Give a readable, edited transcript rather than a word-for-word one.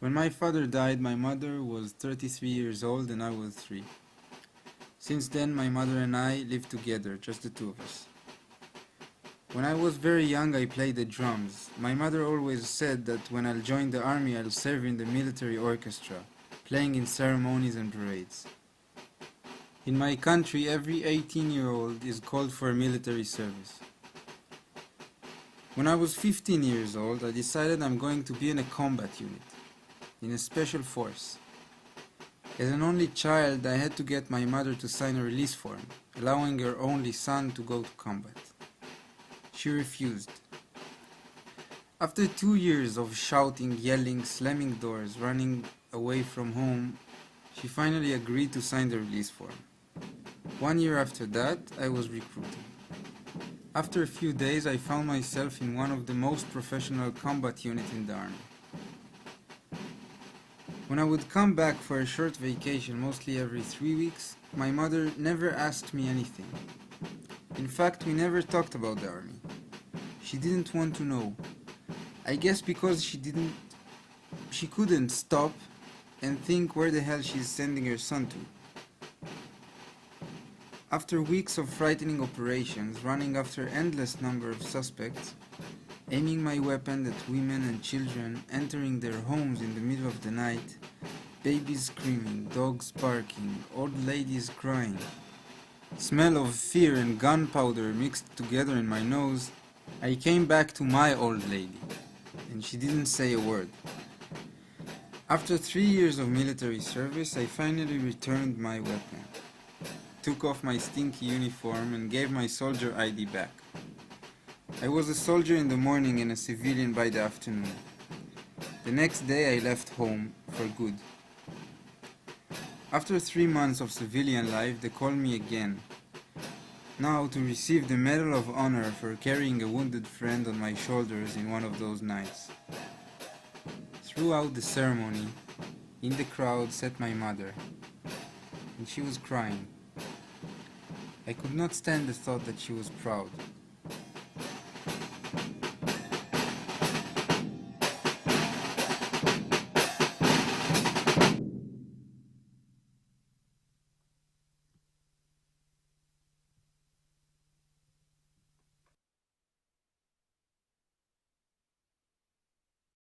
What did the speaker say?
When my father died, my mother was 33 years old and I was 3. Since then, my mother and I lived together, just the two of us. When I was very young, I played the drums. My mother always said that when I'll join the army, I'll serve in the military orchestra, playing in ceremonies and parades. In my country, every 18-year-old is called for a military service. When I was 15 years old, I decided I'm going to be in a combat unit, in a special force. As an only child, I had to get my mother to sign a release form, allowing her only son to go to combat. She refused. After 2 years of shouting, yelling, slamming doors, running away from home, she finally agreed to sign the release form. 1 year after that, I was recruited. After a few days, I found myself in one of the most professional combat units in the army. When I would come back for a short vacation, mostly every 3 weeks, my mother never asked me anything. In fact, we never talked about the army. She didn't want to know. I guess because she couldn't stop and think where the hell she's sending her son to. After weeks of frightening operations, running after endless number of suspects, aiming my weapon at women and children, entering their homes in the middle of the night, babies screaming, dogs barking, old ladies crying, smell of fear and gunpowder mixed together in my nose, I came back to my old lady, and she didn't say a word. After 3 years of military service, I finally returned my weapon, took off my stinky uniform and gave my soldier ID back. I was a soldier in the morning and a civilian by the afternoon. The next day I left home for good. After 3 months of civilian life, they called me again, now to receive the Medal of Honor for carrying a wounded friend on my shoulders in one of those nights. Throughout the ceremony, in the crowd sat my mother, and she was crying. I could not stand the thought that she was proud.